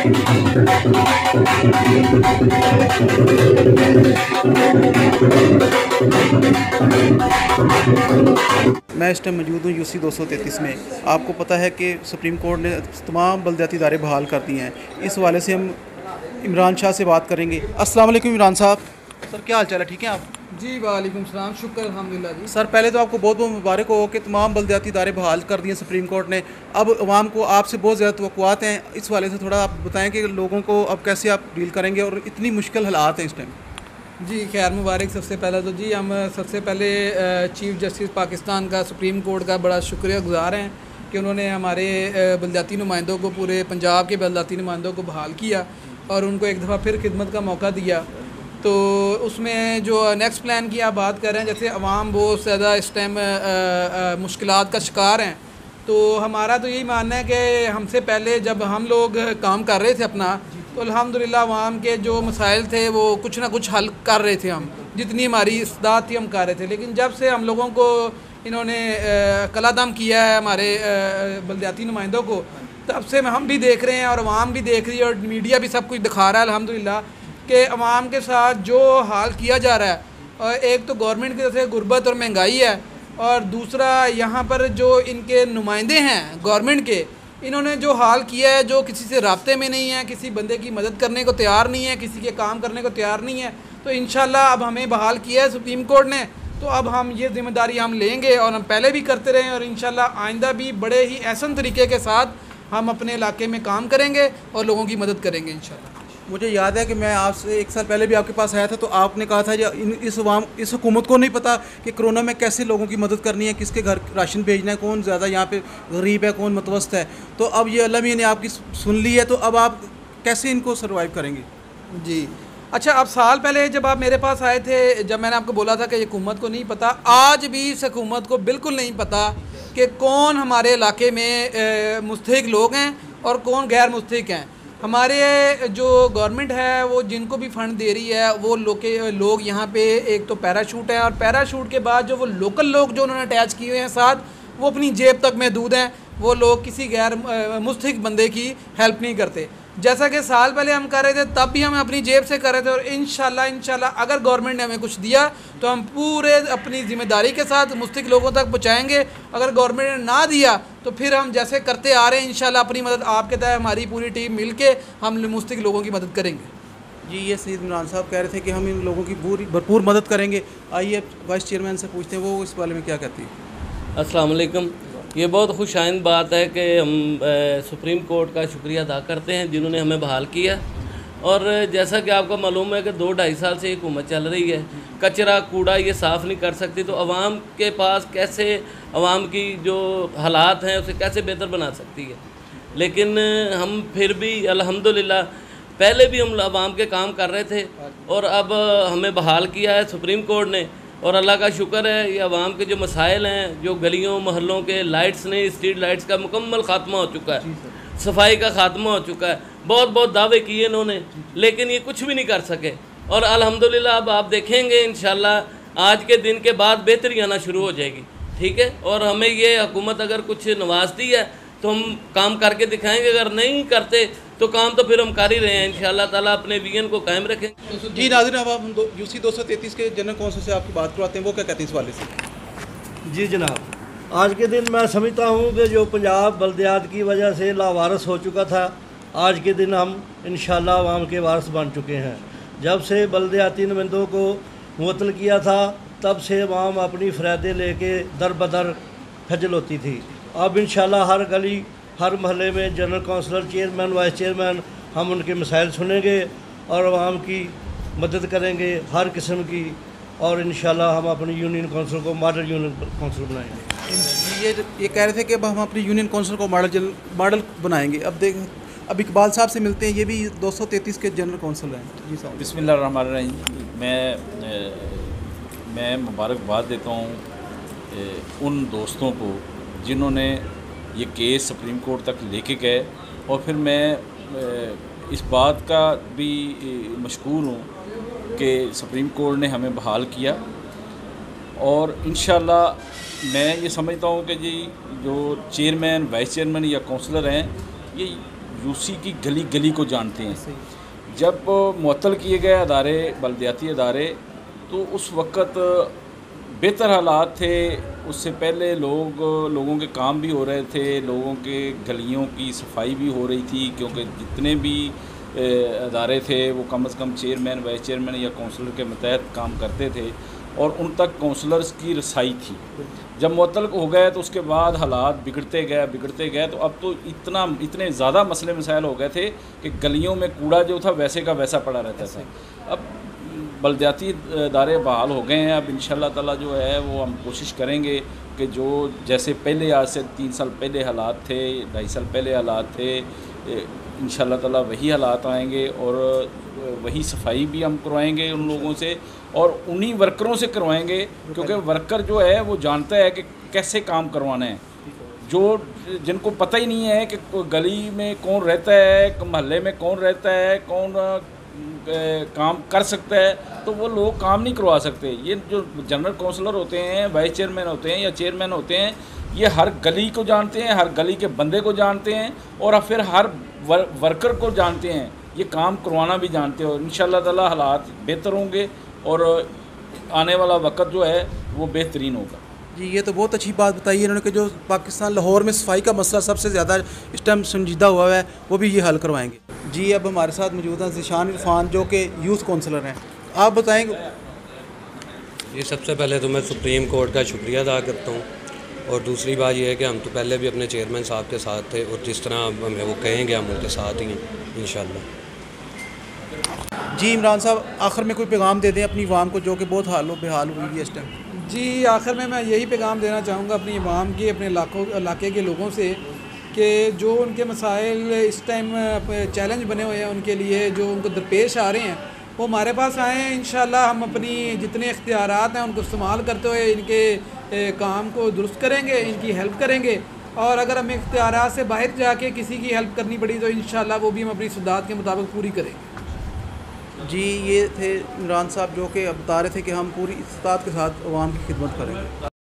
मैं इस टाइम मौजूद हूँ यूसी 233 में। आपको पता है कि सुप्रीम कोर्ट ने तमाम बलदियाती इदारे बहाल कर दिए हैं। इस हवाले से हम इमरान शाह से बात करेंगे। अस्सलाम वालेकुम इमरान साहब। सर क्या हाल चाल है, ठीक है आप? जी वालेकुम सलाम, शुक्र अल्हम्दुलिल्लाह जी। सर पहले तो आपको बहुत बहुत मुबारक हो कि तमाम बलदियाती इदारे बहाल कर दिए सुप्रीम कोर्ट ने। अब अवाम को आपसे बहुत ज़्यादा तवक्कुआत हैं, इस हवाले से थोड़ा आप बताएँ कि लोगों को अब कैसे आप डील करेंगे और इतनी मुश्किल हालात हैं इस टाइम। जी खैर मुबारक। सबसे पहले तो जी हम सबसे पहले चीफ़ जस्टिस पाकिस्तान का सुप्रीम कोर्ट का बड़ा शुक्रिया गुज़ार हैं कि उन्होंने हमारे बलदियाती नुमाइंदों को, पूरे पंजाब के बलदियाती नुमाइंदों को बहाल किया और उनको एक दफ़ा फिर खिदमत का मौका दिया। तो उसमें जो नेक्स्ट प्लान की आप बात कर रहे हैं, जैसे अवाम बहुत ज़्यादा इस टाइम मुश्किलात का शिकार हैं, तो हमारा तो यही मानना है कि हमसे पहले जब हम लोग काम कर रहे थे अपना, तो अल्हम्दुलिल्लाह अवाम के जो मसाइल थे वो कुछ ना कुछ हल कर रहे थे। हम जितनी हमारी इस्ताद थी हम कर रहे थे। लेकिन जब से हम लोगों को इन्होंने कलादम किया है हमारे बलदियाती नुमाइंदों को, तब से हम भी देख रहे हैं और अवाम भी देख रही है और मीडिया भी सब कुछ दिखा रहा है अल्हम्दुलिल्लाह कि अवाम के साथ जो हाल किया जा रहा है, और एक तो गवर्नमेंट की तरफ से गुर्बत और महंगाई है, और दूसरा यहाँ पर जो इनके नुमाइंदे हैं गवर्नमेंट के, इन्होंने जो हाल किया है, जो किसी से राब्ते में नहीं है, किसी बंदे की मदद करने को तैयार नहीं है, किसी के काम करने को तैयार नहीं है। तो इंशाल्लाह अब हमें बहाल किया है सुप्रीम कोर्ट ने, तो अब हम ये ज़िम्मेदारी हम लेंगे और हम पहले भी करते रहे और इंशाल्लाह आइंदा भी बड़े ही एहसन तरीके के साथ हम अपने इलाके में काम करेंगे और लोगों की मदद करेंगे इंशाल्लाह। मुझे याद है कि मैं आपसे 1 साल पहले भी आपके पास आया था, तो आपने कहा था इस हुकूमत को नहीं पता कि कोरोना में कैसे लोगों की मदद करनी है, किसके घर राशन भेजना है, कौन ज़्यादा यहाँ पे गरीब है, कौन मतवस्त है। तो अब ये अल्लाह मियां ने आपकी सुन ली है, तो अब आप कैसे इनको सर्वाइव करेंगे? जी अच्छा, अब साल पहले जब आप मेरे पास आए थे, जब मैंने आपको बोला था कि ये हुकूमत को नहीं पता, आज भी इस हुकूमत को बिल्कुल नहीं पता कि कौन हमारे इलाके में मुस्तहिक लोग हैं और कौन गैर मुस्तहिक हैं। हमारे जो गवर्नमेंट है वो जिनको भी फ़ंड दे रही है, वो लोग यहाँ पे एक तो पैराशूट है, और पैराशूट के बाद जो वो लोकल लोग जो उन्होंने अटैच किए हुए हैं साथ, वो अपनी जेब तक महदूद हैं। वो लोग किसी गैर मुस्तहिक बंदे की हेल्प नहीं करते। जैसा कि साल पहले हम कर रहे थे, तब भी हम अपनी जेब से कर रहे थे, और इंशाल्लाह अगर गवर्नमेंट ने हमें कुछ दिया तो हम पूरे अपनी ज़िम्मेदारी के साथ मुस्तहिक लोगों तक पहुँचाएँगे। अगर गवर्नमेंट ने ना दिया तो फिर हम जैसे करते आ रहे हैं इंशाल्लाह अपनी मदद आपके तहत हमारी पूरी टीम मिल के हम मुस्तहिक लोगों की मदद करेंगे। जी, ये सईद इमरान साहब कह रहे थे कि हम इन लोगों की भरपूर मदद करेंगे। आइए वाइस चेयरमैन से पूछते हैं वो इस बारे में क्या कहती है। अस्सलाम वालेकुम। ये बहुत खुशाइंद बात है कि हम सुप्रीम कोर्ट का शुक्रिया अदा करते हैं जिन्होंने हमें बहाल किया। और जैसा कि आपको मालूम है कि 2-2.5 साल से हुकूमत चल रही है, कचरा कूड़ा ये साफ़ नहीं कर सकती, तो आवाम के पास कैसे आवाम की जो हालात हैं उसे कैसे बेहतर बना सकती है। लेकिन हम फिर भी अल्हम्दुलिल्लाह, पहले भी हम आवाम के काम कर रहे थे और अब हमें बहाल किया है सुप्रीम कोर्ट ने, और अल्लाह का शुक्र है ये आवाम के जो मसाइल हैं, जो गलियों मोहल्लों के लाइट्स ने, स्ट्रीट लाइट्स का मुकम्मल ख़ात्मा हो चुका है, सफाई का ख़ात्मा हो चुका है। बहुत बहुत दावे किए इन्होंने, लेकिन ये कुछ भी नहीं कर सके। और अल्हम्दुलिल्लाह अब आप देखेंगे इंशाल्लाह आज के दिन के बाद बेहतरी आना शुरू हो जाएगी, ठीक है। और हमें ये हुकूमत अगर कुछ नवाजती है तो हम काम करके दिखाएंगे, अगर नहीं करते तो काम तो फिर हम कर ही रहे हैं। इंशाअल्लाह ताला अपने विजन को कायम रखेंगे। जी नाज़रीन, अब हम यूसी 233 के जनरल कौंसिल से आपकी बात करवाते हैं, वो क्या कहते हैं इस वाले से। जी जनाब, आज के दिन मैं समझता हूँ कि जो पंजाब बल्दियात की वजह से लावारस हो चुका था, आज के दिन हम इंशाअल्लाह अवाम के वारस बन चुके हैं। जब से बल्दियाती नुमाइंदों को मुअत्तल किया था, तब से अवाम अपनी फ़रियादें लेके दर बदर खजल होती थी। अब इंशाअल्लाह हर गली, हर महल्ले में general councillor, chairman, vice chairman, हम उनके मसाइल सुनेंगे और आवाम की मदद करेंगे हर किस्म की, और इंशाअल्लाह हम अपनी यूनियन कौंसिल को मॉडल यूनियन कौंसिल बनाएंगे। ये कह रहे थे कि अब हम अपनी यूनियन कौंसिल को मॉडल बनाएंगे। अब इकबाल साहब से मिलते हैं, ये भी 233 के जनरल कौंसिल हैं। जी साहब। बिस्मिल्लाहिर्रहमानिर्रहीम। मैं मुबारकबाद देता हूँ उन दोस्तों को जिन्होंने ये केस सुप्रीम कोर्ट तक लेके गए, और फिर मैं इस बात का भी मशकूर हूँ कि सुप्रीम कोर्ट ने हमें बहाल किया। और इंशाअल्लाह मैं ये समझता हूँ कि जी जो चेयरमैन, वाइस चेयरमैन या काउंसलर हैं, ये यूसी की गली गली को जानते हैं। जब मुअत्तल किए गए अदारे, बलदियाती अदारे, तो उस वक़्त बेहतर हालात थे। उससे पहले लोगों के काम भी हो रहे थे, लोगों के गलियों की सफाई भी हो रही थी, क्योंकि जितने भी अदारे थे वो कम से कम चेयरमैन, वाइस चेयरमैन या काउंसलर के मतहत काम करते थे और उन तक काउंसलर्स की रसाई थी। जब मुअत्तल हो गए तो उसके बाद हालात बिगड़ते गए तो अब तो इतने ज़्यादा मसले मसाइल हो गए थे कि गलियों में कूड़ा जो था वैसे का वैसा पड़ा रहता था। अब बलदियाती इदारे बहाल हो गए हैं। अब इंशाअल्लाह ताला जो है वो हम कोशिश करेंगे कि जो जैसे पहले आज से 3 साल पहले हालात थे, 2.5 साल पहले हालात थे, इंशाअल्लाह ताला वही हालात आएंगे और वही सफाई भी हम करवाएंगे उन लोगों से और उन्हीं वर्करों से करवाएंगे, क्योंकि वर्कर जो है वो जानता है कि कैसे काम करवाना है। जो जिनको पता ही नहीं है कि गली में कौन रहता है, महल्ले में कौन रहता है, कौन काम कर सकता है, तो वो लोग काम नहीं करवा सकते। ये जो जनरल काउंसलर होते हैं, वाइस चेयरमैन होते हैं या चेयरमैन होते हैं, ये हर गली को जानते हैं, हर गली के बंदे को जानते हैं और फिर हर वर्कर को जानते हैं, ये काम करवाना भी जानते हो। इंशाअल्लाह ताला हालात बेहतर होंगे और आने वाला वक्त जो है वो बेहतरीन होगा। जी, ये तो बहुत अच्छी बात बताई है इन्होंने कि जो पाकिस्तान लाहौर में सफाई का मसला सबसे ज़्यादा इस टाइम संजीदा हुआ है, वो भी ये हल करवाएंगे। जी, अब हमारे साथ मौजूद हैं ज़ीशान इरफान, जो कि यूथ काउंसलर हैं। आप बताएंगे। ये सबसे पहले तो मैं सुप्रीम कोर्ट का शुक्रिया अदा करता हूँ और दूसरी बात यह है कि हम तो पहले भी अपने चेयरमैन साहब के साथ थे और जिस तरह हमें वो कहेंगे हम उनके साथ ही हैं इंशाअल्लाह। जी, इमरान साहब, आखिर में कोई पैगाम दे दें अपनी आवाम को जो कि बहुत बेहाल हुई है इस टाइम। जी, आखिर में मैं यही पैगाम देना चाहूँगा अपनी आवाम के, अपने इलाके के लोगों से कि जो उनके मसाइल इस टाइम चैलेंज बने हुए हैं उनके लिए, जो उनको दरपेश आ रहे हैं, वो हमारे पास आए हैं। इंशाल्लाह हम अपनी जितने इख्तियारात हैं उनको इस्तेमाल करते हुए इनके काम को दुरुस्त करेंगे, इनकी हेल्प करेंगे और अगर हमें इख्तियारात से बाहर जाके किसी की हेल्प करनी पड़ी तो इंशाल्लाह वो भी हम अपनी इस्तेदाद के मुताबिक पूरी करेंगे। जी, ये थे इमरान साहब जो कि अब बता रहे थे कि हम पूरी इस्तेदाद के साथ आवाम की खिदमत करेंगे।